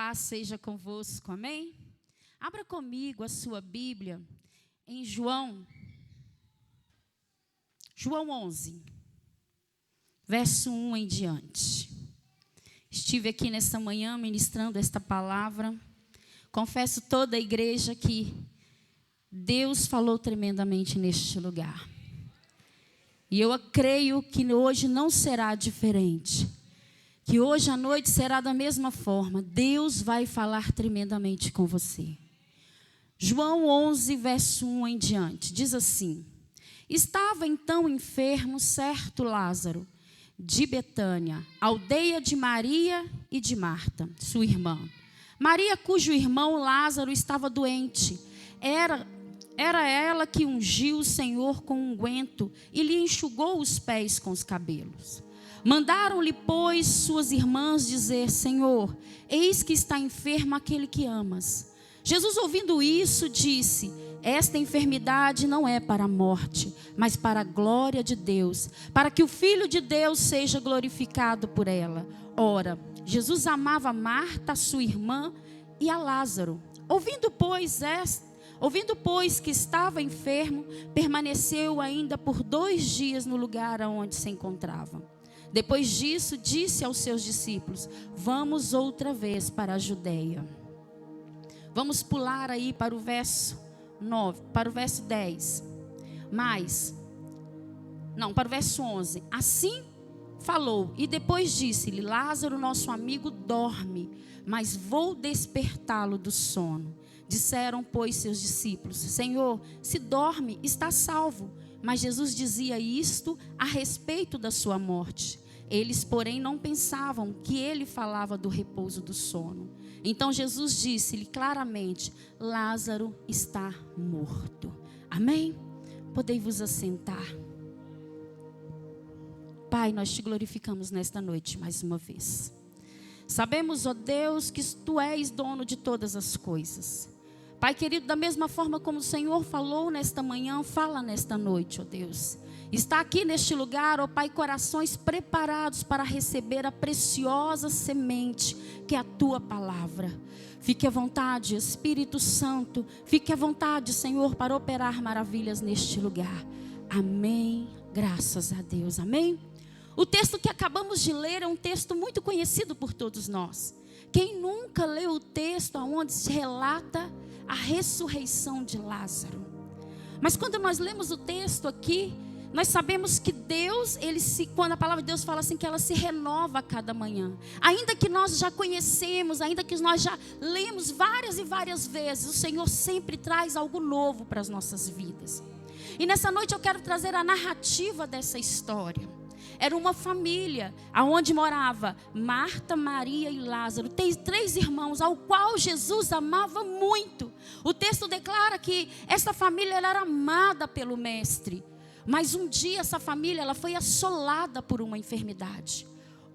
paz seja convosco, amém? Abra comigo a sua Bíblia em João 11, verso 1 em diante. Estive aqui nesta manhã ministrando esta palavra. Confesso toda a igreja que Deus falou tremendamente neste lugar. E eu creio que hoje não será diferente. Que hoje à noite será da mesma forma. Deus vai falar tremendamente com você. João 11, verso 1 em diante, diz assim: Estava então enfermo certo Lázaro, de Betânia, aldeia de Maria e de Marta, sua irmã. Maria, cujo irmão Lázaro estava doente, era ela que ungiu o Senhor com unguento e lhe enxugou os pés com os cabelos. Mandaram-lhe, pois, suas irmãs dizer: Senhor, eis que está enfermo aquele que amas. Jesus, ouvindo isso, disse: Esta enfermidade não é para a morte, mas para a glória de Deus, para que o Filho de Deus seja glorificado por ela. Ora, Jesus amava Marta, sua irmã, e a Lázaro. Ouvindo, pois, que estava enfermo, permaneceu ainda por 2 dias no lugar onde se encontrava. Depois disso, disse aos seus discípulos: Vamos outra vez para a Judeia. Vamos pular aí para o verso 9, para o verso 10. Para o verso 11. Assim falou, e depois disse-lhe: Lázaro, nosso amigo, dorme, mas vou despertá-lo do sono. Disseram, pois, seus discípulos: Senhor, se dorme, está salvo. Mas Jesus dizia isto a respeito da sua morte. Eles, porém, não pensavam que ele falava do repouso do sono. Então Jesus disse-lhe claramente: Lázaro está morto. Amém? Podei-vos assentar. Pai, nós te glorificamos nesta noite mais uma vez. Sabemos, ó Deus, que tu és dono de todas as coisas. Pai querido, da mesma forma como o Senhor falou nesta manhã, fala nesta noite, ó Deus. Está aqui neste lugar, ó Pai, corações preparados para receber a preciosa semente que é a tua palavra. Fique à vontade, Espírito Santo, fique à vontade, Senhor, para operar maravilhas neste lugar. Amém, graças a Deus, amém. O texto que acabamos de ler é um texto muito conhecido por todos nós. Quem nunca leu o texto onde se relata a ressurreição de Lázaro? Mas quando nós lemos o texto aqui, nós sabemos que Deus, quando a palavra de Deus fala assim, que ela se renova a cada manhã. Ainda que nós já conhecemos, ainda que nós já lemos várias e várias vezes, o Senhor sempre traz algo novo para as nossas vidas. E nessa noite eu quero trazer a narrativa dessa história. Era uma família onde morava Marta, Maria e Lázaro. Tem 3 irmãos, ao qual Jesus amava muito. O texto declara que essa família era amada pelo Mestre. Mas um dia essa família ela foi assolada por uma enfermidade.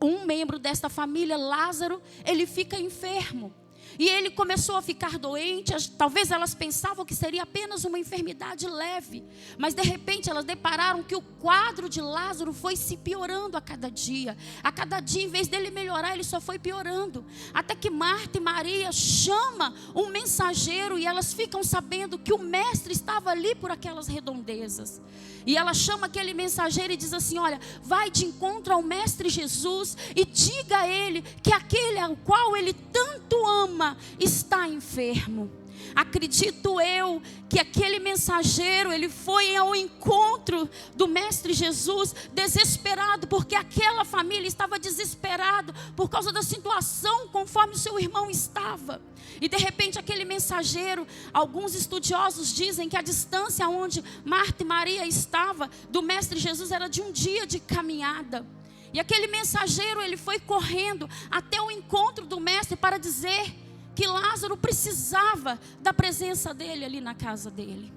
Um membro desta família, Lázaro, ele fica enfermo. E ele começou a ficar doente. Talvez elas pensavam que seria apenas uma enfermidade leve. Mas de repente elas depararam que o quadro de Lázaro foi se piorando a cada dia. A cada dia, em vez dele melhorar, ele só foi piorando. Até que Marta e Maria chamam um mensageiro e elas ficam sabendo que o mestre estava ali por aquelas redondezas. E ela chama aquele mensageiro e diz assim: olha, vai de encontro ao mestre Jesus e diga a ele que aquele ao qual ele tanto ama está enfermo. Acredito eu que aquele mensageiro, ele foi ao encontro do mestre Jesus desesperado, porque aquela família estava desesperada por causa da situação conforme o seu irmão estava. E de repente aquele mensageiro, alguns estudiosos dizem que a distância onde Marta e Maria estavam do mestre Jesus era de um dia de caminhada. E aquele mensageiro, ele foi correndo até o encontro do mestre para dizer que Lázaro precisava da presença dele ali na casa dele.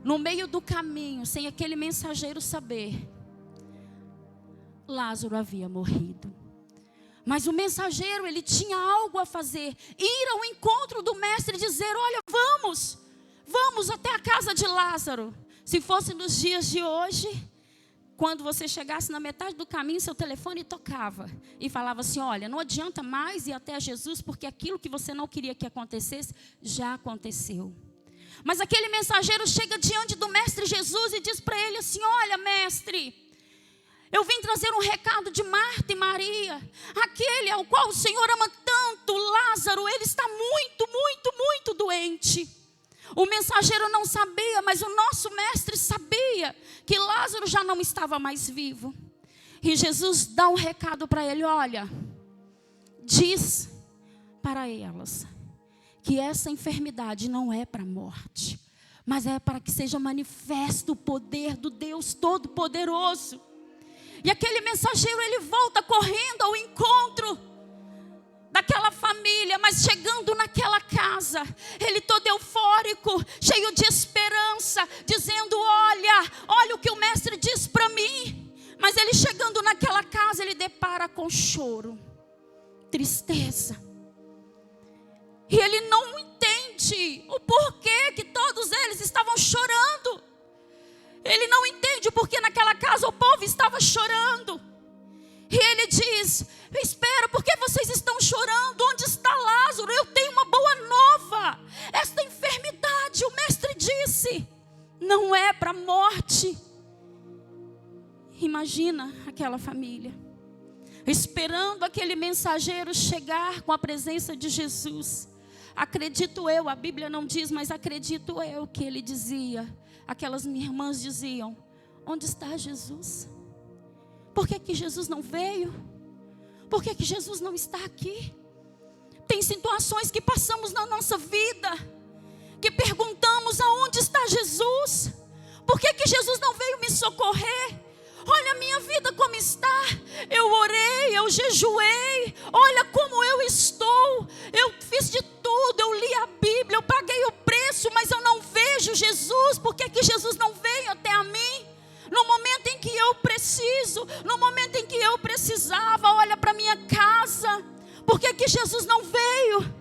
No meio do caminho, sem aquele mensageiro saber, Lázaro havia morrido. Mas o mensageiro, ele tinha algo a fazer: ir ao encontro do mestre e dizer: olha, vamos até a casa de Lázaro. Se fosse nos dias de hoje, quando você chegasse na metade do caminho, seu telefone tocava e falava assim: olha, não adianta mais ir até Jesus, porque aquilo que você não queria que acontecesse, já aconteceu. Mas aquele mensageiro chega diante do mestre Jesus e diz para ele assim: olha, mestre, eu vim trazer um recado de Marta e Maria, aquele ao qual o Senhor ama tanto, Lázaro, ele está muito, muito, muito doente. O mensageiro não sabia, mas o nosso mestre sabia que Lázaro já não estava mais vivo. E Jesus dá um recado para ele: olha, diz para elas que essa enfermidade não é para a morte, mas é para que seja manifesto o poder do Deus Todo-Poderoso. E aquele mensageiro, ele volta correndo ao encontro daquela família, mas chegando naquela casa, ele todo eufórico, cheio de esperança, dizendo: olha o que o mestre diz para mim. Mas ele chegando naquela casa, ele depara com choro, tristeza. E ele não entende o porquê que todos eles estavam chorando. Ele não entende o porquê naquela casa o povo estava chorando. E ele diz: espera, por que vocês estão chorando? Onde está Lázaro? Eu tenho uma boa nova. Esta enfermidade, o mestre disse, não é para a morte. Imagina aquela família, esperando aquele mensageiro chegar com a presença de Jesus. Acredito eu, a Bíblia não diz, mas acredito eu que ele dizia, aquelas minhas irmãs diziam: onde está Jesus? Por que Jesus não veio? Por que Jesus não está aqui? Tem situações que passamos na nossa vida, que perguntamos: aonde está Jesus? Por que Jesus não veio me socorrer? Olha a minha vida como está. Eu orei, eu jejuei. Olha como eu estou. Eu fiz de tudo, eu li a Bíblia, eu paguei o preço, mas eu não vejo Jesus. Por que Jesus não veio até a mim? No momento em que eu preciso, no momento em que eu precisava, olha para minha casa. Por que Jesus não veio?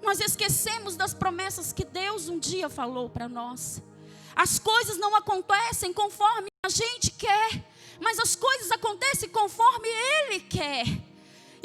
Nós esquecemos das promessas que Deus um dia falou para nós. As coisas não acontecem conforme a gente quer, mas as coisas acontecem conforme Ele quer.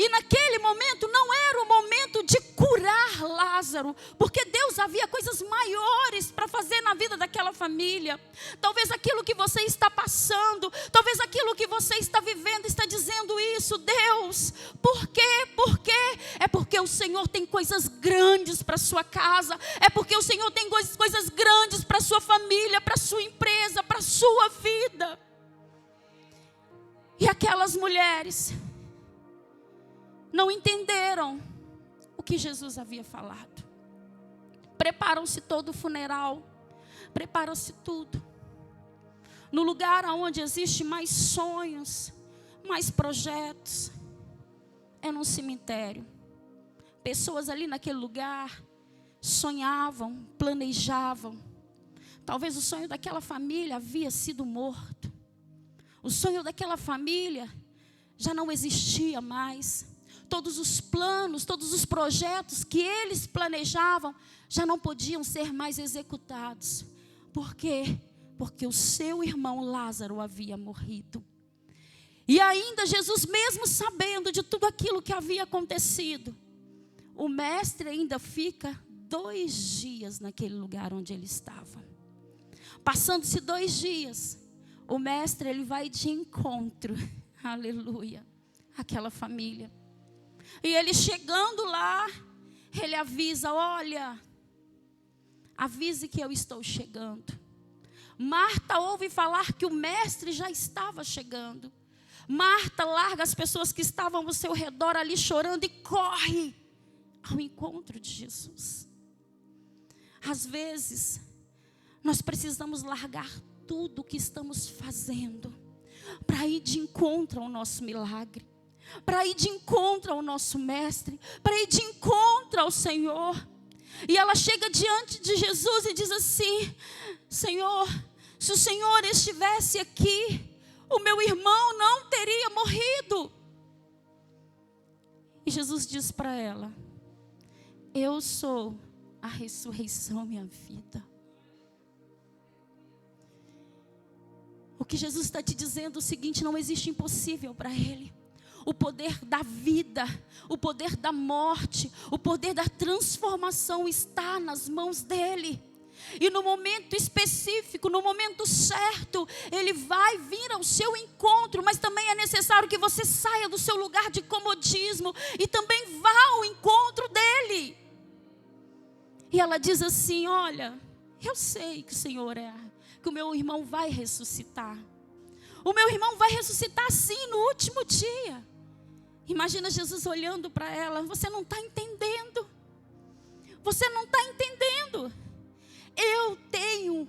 E naquele momento não era o momento de curar Lázaro, porque Deus havia coisas maiores para fazer na vida daquela família. Talvez aquilo que você está passando, talvez aquilo que você está vivendo, está dizendo isso: Deus, por quê? Por quê? É porque o Senhor tem coisas grandes para a sua casa, é porque o Senhor tem coisas grandes para a sua família, para a sua empresa, para a sua vida. E aquelas mulheres não entenderam o que Jesus havia falado. Preparam-se todo o funeral, preparam-se tudo. No lugar onde existe mais sonhos, mais projetos, é num cemitério. Pessoas ali naquele lugar sonhavam, planejavam. Talvez o sonho daquela família havia sido morto. O sonho daquela família já não existia mais. Todos os planos, todos os projetos que eles planejavam já não podiam ser mais executados. Por quê? Porque o seu irmão Lázaro havia morrido. E ainda Jesus, mesmo sabendo de tudo aquilo que havia acontecido, o mestre ainda fica 2 dias naquele lugar onde ele estava. Passando-se 2 dias, o mestre, ele vai de encontro, aleluia, àquela família. E ele chegando lá, ele avisa: olha, avise que eu estou chegando. Marta ouve falar que o mestre já estava chegando. Marta larga as pessoas que estavam ao seu redor ali chorando e corre ao encontro de Jesus. Às vezes, nós precisamos largar tudo o que estamos fazendo para ir de encontro ao nosso milagre, para ir de encontro ao nosso mestre, para ir de encontro ao Senhor. E ela chega diante de Jesus e diz assim: Senhor, se o Senhor estivesse aqui, o meu irmão não teria morrido. E Jesus diz para ela: eu sou a ressurreição e a vida. O que Jesus está te dizendo é o seguinte: não existe impossível para Ele. O poder da vida, o poder da morte, o poder da transformação está nas mãos dEle. E no momento específico, no momento certo, Ele vai vir ao seu encontro. Mas também é necessário que você saia do seu lugar de comodismo e também vá ao encontro dEle. E ela diz assim: olha, eu sei que o Senhor que o meu irmão vai ressuscitar. O meu irmão vai ressuscitar sim no último dia. Imagina Jesus olhando para ela: você não está entendendo. Você não está entendendo. Eu tenho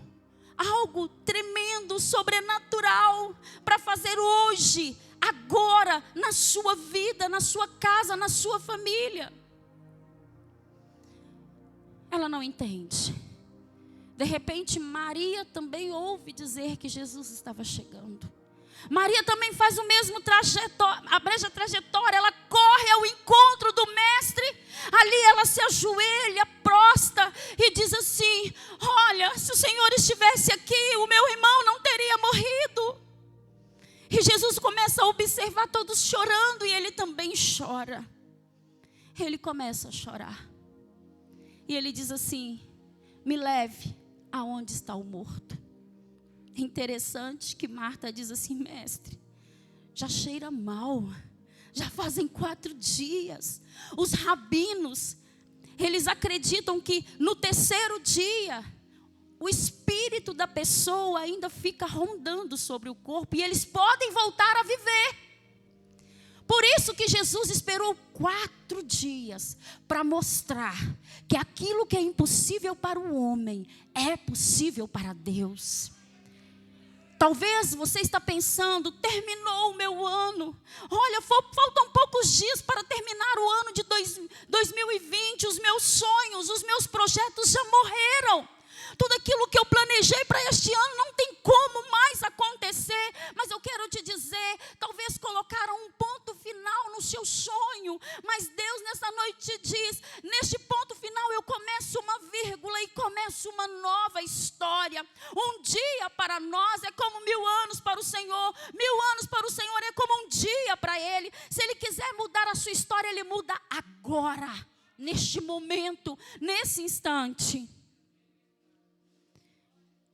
algo tremendo, sobrenatural para fazer hoje, agora, na sua vida, na sua casa, na sua família. Ela não entende. De repente, Maria também ouve dizer que Jesus estava chegando. Maria também faz o mesmo a mesma trajetória. Ela corre ao encontro do mestre. Ali ela se ajoelha, prosta e diz assim: olha, se o Senhor estivesse aqui, o meu irmão não teria morrido. E Jesus começa a observar todos chorando e ele também chora. Ele começa a chorar. E ele diz assim: me leve aonde está o morto. É interessante que Marta diz assim: mestre, já cheira mal, já fazem 4 dias. Os rabinos, eles acreditam que no 3º dia, o espírito da pessoa ainda fica rondando sobre o corpo e eles podem voltar a viver. Por isso que Jesus esperou 4 dias para mostrar que aquilo que é impossível para o homem é possível para Deus. Talvez você está pensando: terminou o meu ano. Olha, faltam poucos dias para terminar o ano de 2020. Os meus sonhos, os meus projetos já morreram. Tudo aquilo que eu planejei para este ano não tem como mais acontecer. Mas eu quero te dizer, talvez colocaram um ponto final no seu sonho, mas Deus nessa noite te diz: neste ponto final eu começo uma vírgula e começo uma nova história. Um dia para nós é como 1000 anos para o Senhor. 1000 anos para o Senhor é como um dia para Ele. Se Ele quiser mudar a sua história, Ele muda agora, neste momento, nesse instante.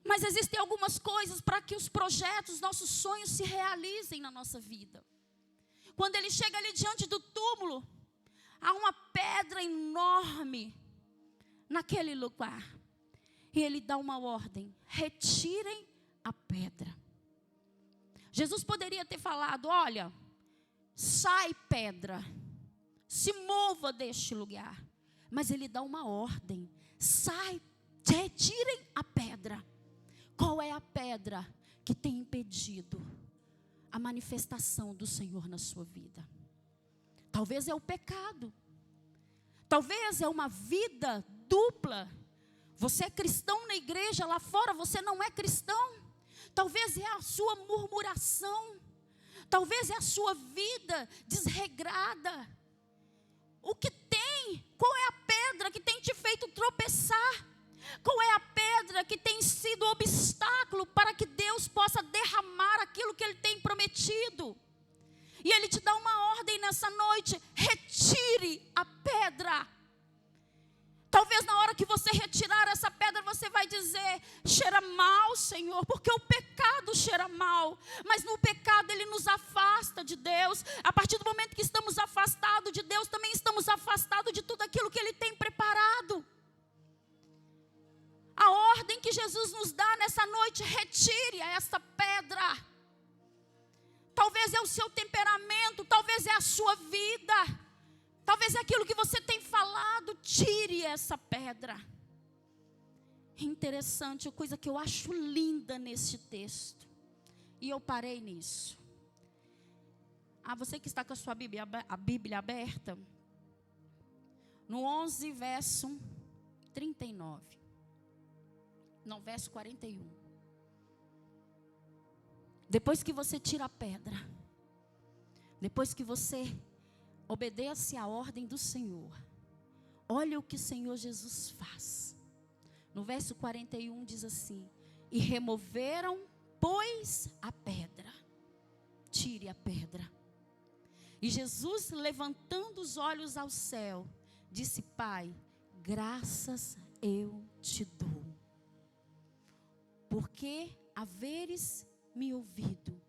Mas existem algumas coisas para que os projetos, nossos sonhos se realizem na nossa vida. Quando ele chega ali diante do túmulo, há uma pedra enorme naquele lugar. E ele dá uma ordem: retirem a pedra. Jesus poderia ter falado: olha, sai pedra, se mova deste lugar. Mas ele dá uma ordem: sai, retirem a pedra. Qual é a pedra que tem impedido a manifestação do Senhor na sua vida? Talvez é o pecado. Talvez é uma vida dupla. Você é cristão na igreja, lá fora você não é cristão. Talvez é a sua murmuração. Talvez é a sua vida desregrada. O que tem? Qual é a pedra que tem te feito tropeçar? Qual é a pedra que tem sido obstáculo para que Deus possa derramar aquilo que Ele tem prometido? E Ele te dá uma ordem nessa noite: retire a pedra. Talvez na hora que você retirar essa pedra, você vai dizer: cheira mal, Senhor, porque o pecado cheira mal. Mas no pecado ele nos afasta de Deus. A partir do momento que estamos afastados de Deus, também estamos afastados de tudo aquilo que Ele tem preparado. A ordem que Jesus nos dá nessa noite: retire essa pedra. Talvez é o seu temperamento, talvez é a sua vida, talvez é aquilo que você tem falado. Tire essa pedra. É interessante, a coisa que eu acho linda nesse texto, e eu parei nisso. Você que está com a sua a Bíblia aberta, no 11, verso 39. Não, verso 41. Depois que você tira a pedra, depois que você obedece à ordem do Senhor, olha o que o Senhor Jesus faz. No verso 41 diz assim: e removeram, pois a pedra. Tire a pedra. E Jesus, levantando os olhos ao céu, disse: Pai, graças eu te dou, porque haveres me ouvido.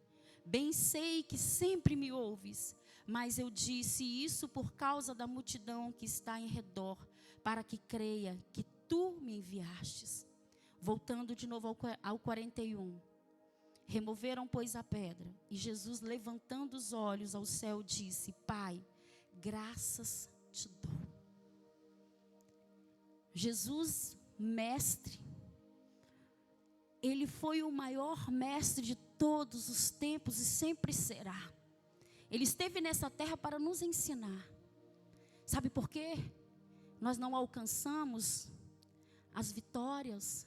Bem sei que sempre me ouves, mas eu disse isso por causa da multidão que está em redor, para que creia que tu me enviastes. Voltando de novo ao 41. Removeram, pois, a pedra, e Jesus, levantando os olhos ao céu, disse: Pai, graças te dou. Jesus, mestre, ele foi o maior mestre de todos os tempos e sempre será. Ele esteve nessa terra para nos ensinar. Sabe por quê? Nós não alcançamos as vitórias.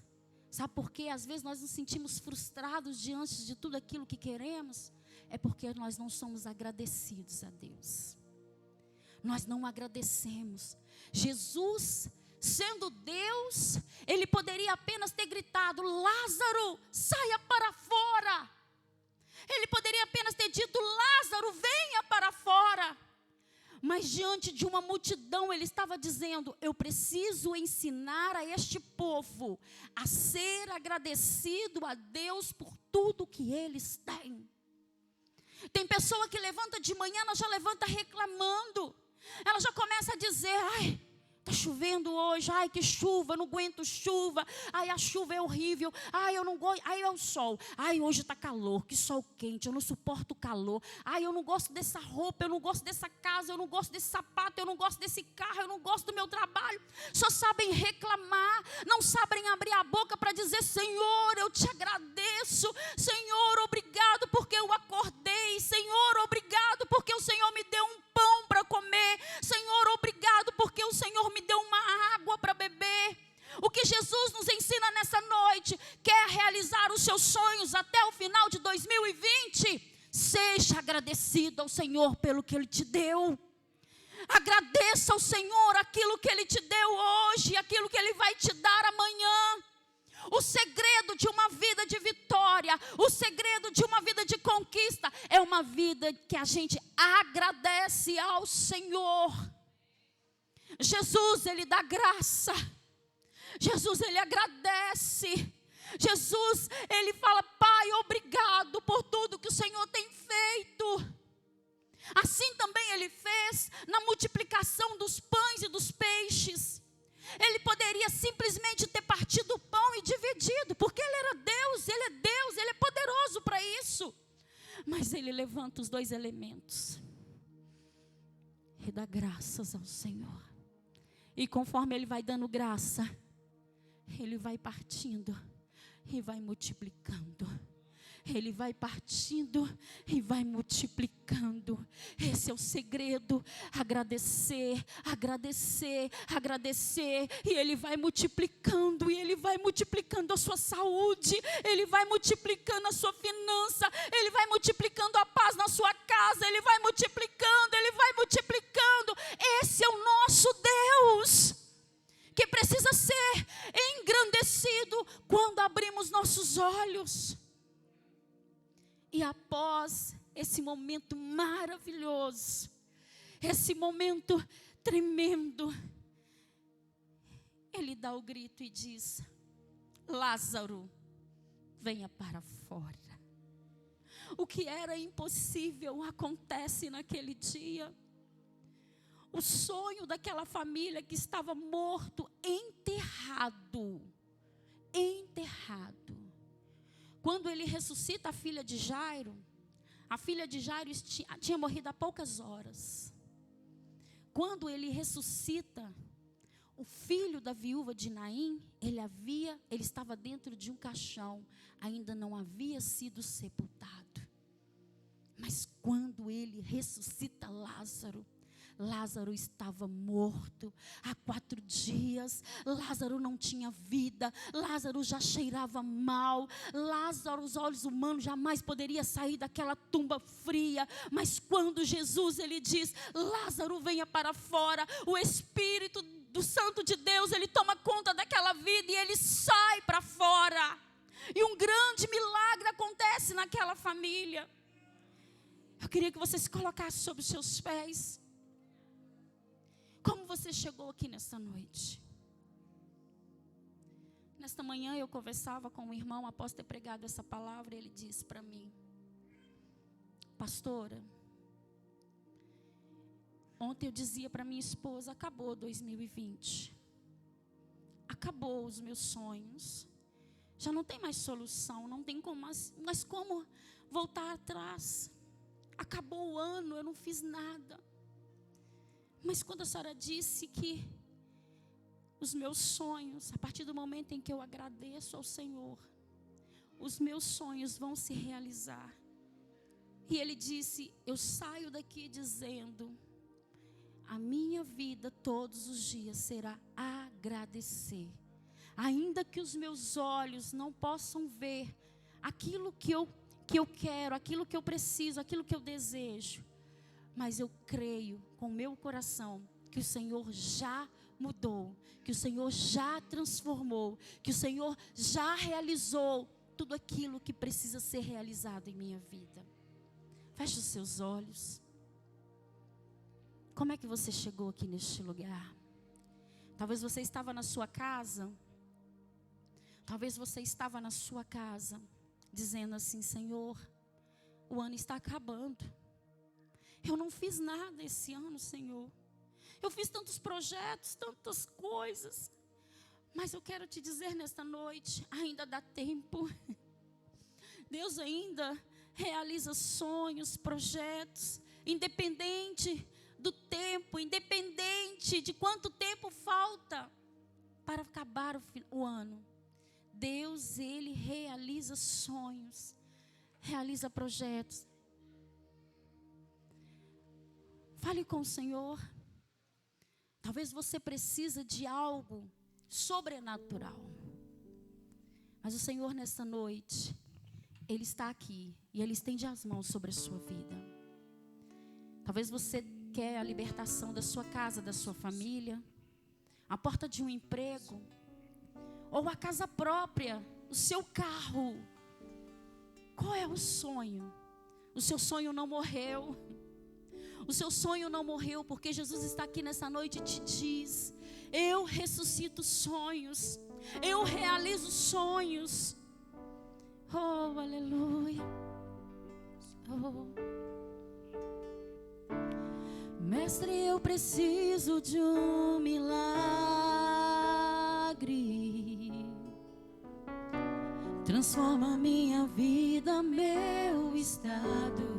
Sabe por quê? Às vezes nós nos sentimos frustrados diante de tudo aquilo que queremos. É porque nós não somos agradecidos a Deus. Nós não agradecemos. Jesus, sendo Deus, ele poderia apenas ter gritado: Lázaro, saia para fora. Ele poderia apenas ter dito: Lázaro, venha para fora. Mas diante de uma multidão, ele estava dizendo: eu preciso ensinar a este povo a ser agradecido a Deus por tudo que eles têm. Tem pessoa que levanta de manhã, ela já levanta reclamando. Ela já começa a dizer: ai, está chovendo hoje, ai que chuva, eu não aguento chuva, ai a chuva é horrível, ai eu não gosto, ai é o sol, ai hoje está calor, que sol quente, eu não suporto o calor, ai eu não gosto dessa roupa, eu não gosto dessa casa, eu não gosto desse sapato, eu não gosto desse carro, eu não gosto do meu trabalho. Só sabem reclamar, não sabem abrir a boca para dizer: Senhor, eu te agradeço, Senhor, obrigado porque eu acordei, Senhor, obrigado porque o Senhor me deu um pão para comer, Senhor, obrigado porque o Senhor me deu uma água para beber. O que Jesus nos ensina nessa noite: quer realizar os seus sonhos até o final de 2020? Seja agradecido ao Senhor pelo que Ele te deu. Agradeça ao Senhor aquilo que Ele te deu hoje, aquilo que Ele vai te dar amanhã. O segredo de uma vida de vitória, o segredo de uma vida de conquista, é uma vida que a gente agradece ao Senhor. Jesus, Ele dá graça. Jesus, Ele agradece. Jesus, Ele fala: Pai, obrigado por tudo que o Senhor tem feito. Assim também Ele fez na multiplicação dos pães e dos peixes. Ele poderia simplesmente ter partido o pão e dividido, porque Ele era Deus, Ele é Deus, Ele é poderoso para isso. Mas Ele levanta os dois elementos e dá graças ao Senhor. E conforme Ele vai dando graça, Ele vai partindo e vai multiplicando. Ele vai partindo e vai multiplicando. Esse é o segredo. Agradecer, agradecer, agradecer. E Ele vai multiplicando. E Ele vai multiplicando a sua saúde. Ele vai multiplicando a sua finança. Ele vai multiplicando a paz na sua casa. Ele vai multiplicando, Ele vai multiplicando. Esse é o nosso Deus, que precisa ser engrandecido quando abrimos nossos olhos. E após esse momento maravilhoso, esse momento tremendo, Ele dá o grito e diz: Lázaro, venha para fora. O que era impossível acontece naquele dia. O sonho daquela família que estava morto, enterrado. Quando Ele ressuscita a filha de Jairo tinha morrido há poucas horas. Quando Ele ressuscita o filho da viúva de Naim, ele estava dentro de um caixão, ainda não havia sido sepultado. Mas quando Ele ressuscita Lázaro estava morto há 4 dias. Lázaro não tinha vida. Lázaro já cheirava mal. Lázaro, os olhos humanos, jamais poderia sair daquela tumba fria. Mas quando Jesus, Ele diz: Lázaro, venha para fora, o Espírito do Santo de Deus, Ele toma conta daquela vida e ele sai para fora. E um grande milagre acontece naquela família. Eu queria que você se colocasse sobre os seus pés. Como você chegou aqui nesta noite? Nesta manhã eu conversava com um irmão após ter pregado essa palavra. Ele disse para mim: pastora, ontem eu dizia para minha esposa: acabou 2020. Acabou os meus sonhos. Já não tem mais solução, não tem como mas como voltar atrás. Acabou o ano, eu não fiz nada. Mas quando a senhora disse que os meus sonhos, a partir do momento em que eu agradeço ao Senhor, os meus sonhos vão se realizar. E ele disse: eu saio daqui dizendo: a minha vida todos os dias será agradecer. Ainda que os meus olhos não possam ver aquilo que eu quero, aquilo que eu preciso, aquilo que eu desejo, mas eu creio com o meu coração que o Senhor já mudou, que o Senhor já transformou, que o Senhor já realizou tudo aquilo que precisa ser realizado em minha vida. Feche os seus olhos. Como é que você chegou aqui neste lugar? Talvez você estava na sua casa. Talvez você estava na sua casa, dizendo assim: Senhor, o ano está acabando. Eu não fiz nada esse ano, Senhor. Eu fiz tantos projetos, tantas coisas. Mas eu quero te dizer nesta noite, ainda dá tempo. Deus ainda realiza sonhos, projetos, independente do tempo, independente de quanto tempo falta para acabar o ano. Deus, Ele realiza sonhos, realiza projetos. Fale com o Senhor. Talvez você precise de algo sobrenatural. Mas o Senhor nesta noite, Ele está aqui e Ele estende as mãos sobre a sua vida. Talvez você quer a libertação da sua casa, da sua família, a porta de um emprego, ou a casa própria, o seu carro. Qual é o sonho? O seu sonho não morreu. O seu sonho não morreu, porque Jesus está aqui nessa noite e te diz: eu ressuscito sonhos, eu realizo sonhos. Oh, aleluia. Oh. Mestre, eu preciso de um milagre. Transforma minha vida, meu estado.